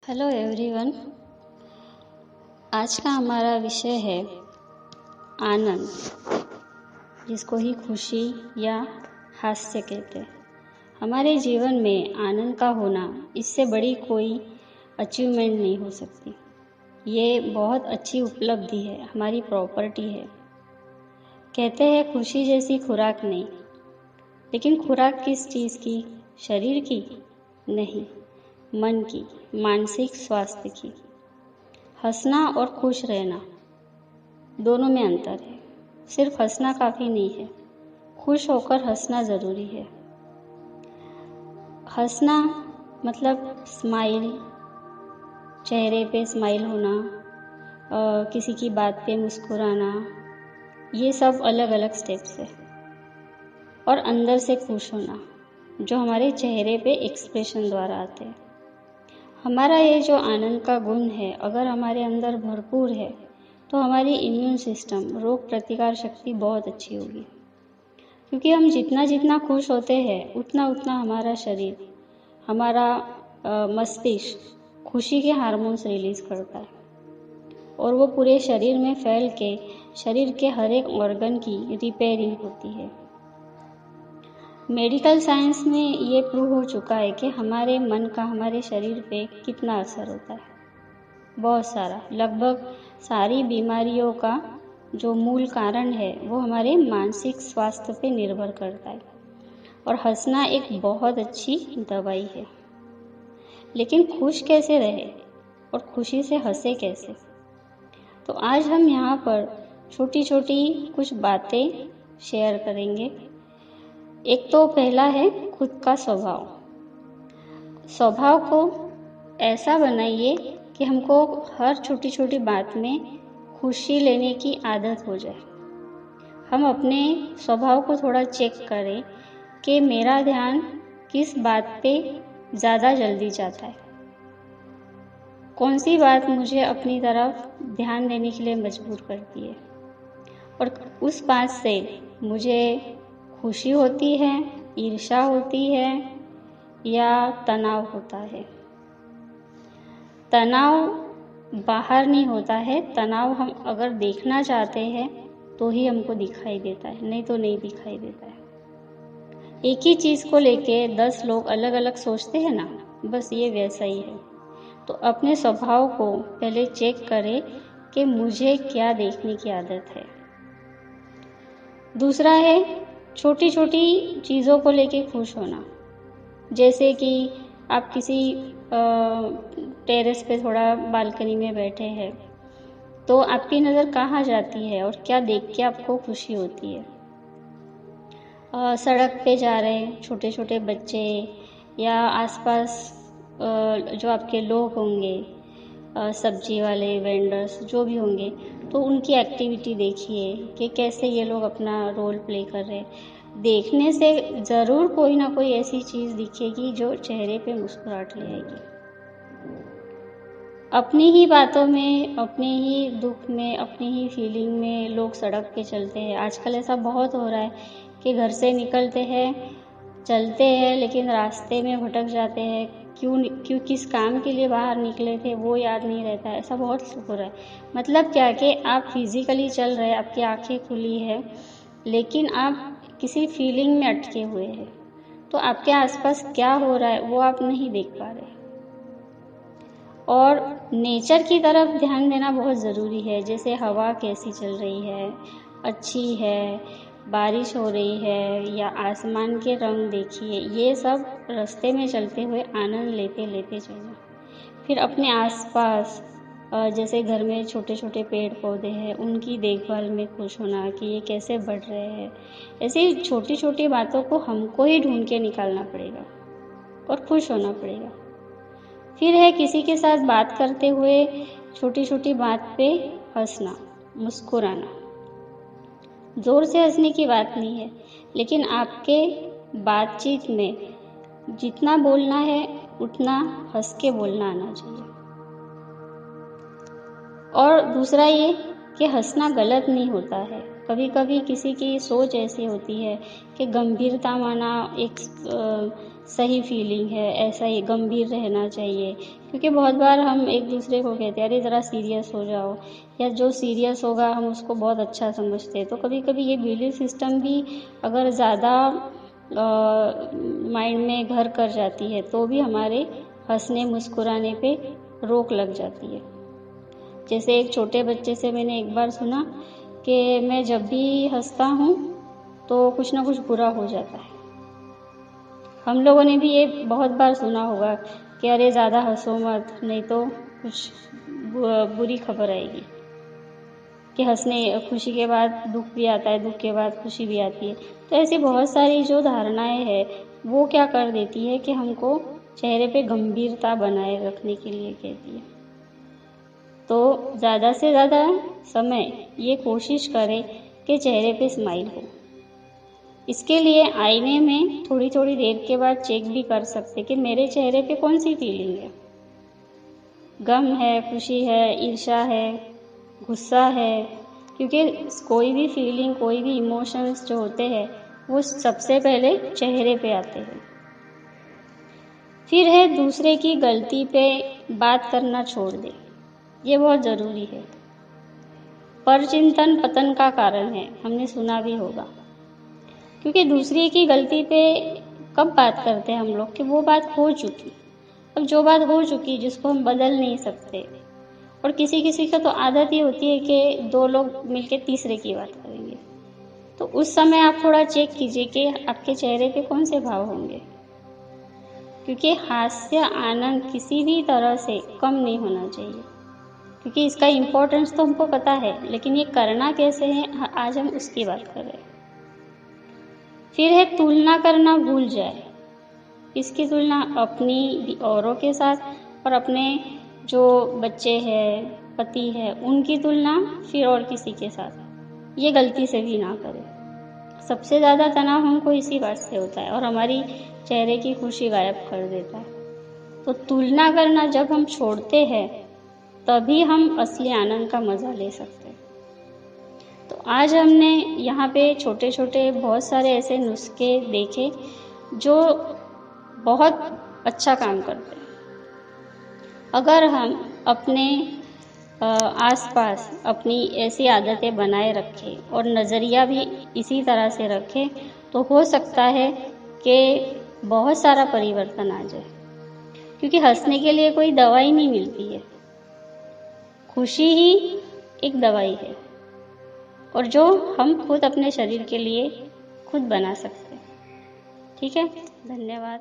Hello everyone. आज का हमारा विषय है आनंद, जिसको ही खुशी या हास्य कहते हैं। हमारे जीवन में आनंद का होना, इससे बड़ी कोई अचीवमेंट नहीं हो सकती। ये बहुत अच्छी उपलब्धि है, हमारी प्रॉपर्टी है। कहते हैं खुशी जैसी खुराक नहीं, लेकिन खुराक किस चीज़ की? शरीर की नहीं, मन की, मानसिक स्वास्थ्य की। हंसना और खुश रहना, दोनों में अंतर है। सिर्फ हंसना काफ़ी नहीं है, खुश होकर हंसना ज़रूरी है। हंसना मतलब स्माइल, चेहरे पे स्माइल होना, किसी की बात पे मुस्कुराना, ये सब अलग अलग स्टेप्स है। और अंदर से खुश होना, जो हमारे चेहरे पे एक्सप्रेशन द्वारा आते हैं। हमारा ये जो आनंद का गुण है, अगर हमारे अंदर भरपूर है तो हमारी इम्यून सिस्टम, रोग प्रतिकार शक्ति बहुत अच्छी होगी। क्योंकि हम जितना जितना खुश होते हैं उतना उतना हमारा शरीर, हमारा मस्तिष्क खुशी के हार्मोन्स रिलीज करता है और वो पूरे शरीर में फैल के शरीर के हर एक ऑर्गन की रिपेयरिंग होती है। मेडिकल साइंस में ये प्रूव हो चुका है कि हमारे मन का हमारे शरीर पे कितना असर होता है। बहुत सारा, लगभग सारी बीमारियों का जो मूल कारण है वो हमारे मानसिक स्वास्थ्य पे निर्भर करता है। और हंसना एक बहुत अच्छी दवाई है। लेकिन खुश कैसे रहे और खुशी से हंसे कैसे? तो आज हम यहाँ पर छोटी छोटी कुछ बातें शेयर करेंगे। एक तो पहला है खुद का स्वभाव। स्वभाव को ऐसा बनाइए कि हमको हर छोटी छोटी बात में खुशी लेने की आदत हो जाए। हम अपने स्वभाव को थोड़ा चेक करें कि मेरा ध्यान किस बात पे ज़्यादा जल्दी जाता है, कौन सी बात मुझे अपनी तरफ ध्यान देने के लिए मजबूर करती है और उस बात से मुझे खुशी होती है, ईर्ष्या होती है या तनाव होता है। तनाव बाहर नहीं होता है, तनाव हम अगर देखना चाहते हैं तो ही हमको दिखाई देता है, नहीं तो नहीं दिखाई देता है। एक ही चीज़ को लेके 10 लोग अलग अलग सोचते हैं ना, बस ये वैसा ही है। तो अपने स्वभाव को पहले चेक करें कि मुझे क्या देखने की आदत है। दूसरा है छोटी छोटी चीज़ों को लेके खुश होना। जैसे कि आप किसी टेरेस पे थोड़ा बालकनी में बैठे हैं, तो आपकी नज़र कहाँ जाती है और क्या देख के आपको खुशी होती है? सड़क पे जा रहे हैं छोटे छोटे बच्चे या आसपास जो आपके लोग होंगे, सब्जी वाले वेंडर्स जो भी होंगे, तो उनकी एक्टिविटी देखिए कि कैसे ये लोग अपना रोल प्ले कर रहे हैं। देखने से ज़रूर कोई ना कोई ऐसी चीज़ दिखेगी जो चेहरे पे मुस्कुराहट ले आएगी। अपनी ही बातों में, अपने ही दुख में, अपनी ही फीलिंग में लोग सड़क पे चलते हैं। आजकल ऐसा बहुत हो रहा है कि घर से निकलते हैं, चलते हैं, लेकिन रास्ते में भटक जाते हैं। क्यों किस काम के लिए बाहर निकले थे वो याद नहीं रहता है। ऐसा बहुत हो रहा है। मतलब क्या कि आप फिजिकली चल रहे हैं, आपकी आंखें खुली है, लेकिन आप किसी फीलिंग में अटके हुए हैं। तो आपके आसपास क्या हो रहा है वो आप नहीं देख पा रहे। और नेचर की तरफ ध्यान देना बहुत ज़रूरी है। जैसे हवा कैसी चल रही है, अच्छी है, बारिश हो रही है या आसमान के रंग देखिए। ये सब रास्ते में चलते हुए आनंद लेते लेते चलना। फिर अपने आसपास जैसे घर में छोटे छोटे पेड़ पौधे हैं, उनकी देखभाल में खुश होना कि ये कैसे बढ़ रहे हैं। ऐसी छोटी छोटी बातों को हमको ही ढूंढ के निकालना पड़ेगा और खुश होना पड़ेगा। फिर है किसी के साथ बात करते हुए छोटी छोटी बात पे हंसना, मुस्कुराना। ज़ोर से हंसने की बात नहीं है, लेकिन आपके बातचीत में जितना बोलना है उतना हंस के बोलना आना चाहिए। और दूसरा ये कि हंसना गलत नहीं होता है। कभी कभी किसी की सोच ऐसी होती है कि गंभीरता माना एक सही फीलिंग है, ऐसा ही गंभीर रहना चाहिए। क्योंकि बहुत बार हम एक दूसरे को कहते हैं अरे ज़रा सीरियस हो जाओ, या जो सीरियस होगा हम उसको बहुत अच्छा समझते हैं। तो कभी कभी ये बिलीफ सिस्टम भी अगर ज़्यादा माइंड में घर कर जाती है तो भी हमारे हंसने मुस्कुराने पे रोक लग जाती है। जैसे एक छोटे बच्चे से मैंने एक बार सुना कि मैं जब भी हंसता हूँ तो कुछ ना कुछ बुरा हो जाता है। हम लोगों ने भी ये बहुत बार सुना होगा कि अरे ज़्यादा हंसो मत, नहीं तो कुछ बुरी खबर आएगी। कि हंसने खुशी के बाद दुख भी आता है, दुख के बाद खुशी भी आती है। तो ऐसी बहुत सारी जो धारणाएं हैं वो क्या कर देती है कि हमको चेहरे पे गंभीरता बनाए रखने के लिए कहती है। तो ज़्यादा से ज़्यादा समय ये कोशिश करें कि चेहरे पे स्माइल हो। इसके लिए आईने में थोड़ी थोड़ी देर के बाद चेक भी कर सकते कि मेरे चेहरे पे कौन सी फीलिंग है, गम है, खुशी है, ईर्ष्या है, गुस्सा है। क्योंकि कोई भी फीलिंग, कोई भी इमोशंस जो होते हैं वो सबसे पहले चेहरे पे आते हैं। फिर है दूसरे की गलती पे बात करना छोड़ दे, ये बहुत ज़रूरी है। परचिंतन पतन का कारण है, हमने सुना भी होगा। क्योंकि दूसरे की गलती पे कब बात करते हैं हम लोग कि वो बात हो चुकी। अब जो बात हो चुकी जिसको हम बदल नहीं सकते, और किसी किसी का तो आदत ही होती है कि दो लोग मिलके तीसरे की बात करेंगे। तो उस समय आप थोड़ा चेक कीजिए कि आपके चेहरे पे कौन से भाव होंगे। क्योंकि हास्य आनंद किसी भी तरह से कम नहीं होना चाहिए। क्योंकि इसका इम्पोर्टेंस तो हमको पता है, लेकिन ये करना कैसे है आज हम उसकी बात कर रहे हैं। फिर है तुलना करना भूल जाए। इसकी तुलना अपनी औरों के साथ और अपने जो बच्चे हैं, पति है, उनकी तुलना फिर और किसी के साथ ये गलती से भी ना करें। सबसे ज़्यादा तनाव हमको इसी बात से होता है और हमारी चेहरे की खुशी गायब कर देता है। तो तुलना करना जब हम छोड़ते हैं तभी हम असली आनंद का मज़ा ले सकते हैं। तो आज हमने यहाँ पे छोटे छोटे बहुत सारे ऐसे नुस्खे देखे जो बहुत अच्छा काम करते हैं। अगर हम अपने आसपास अपनी ऐसी आदतें बनाए रखें और नज़रिया भी इसी तरह से रखें तो हो सकता है कि बहुत सारा परिवर्तन आ जाए। क्योंकि हंसने के लिए कोई दवाई नहीं मिलती है, खुशी ही एक दवाई है, और जो हम खुद अपने शरीर के लिए खुद बना सकते हैं। ठीक है, धन्यवाद।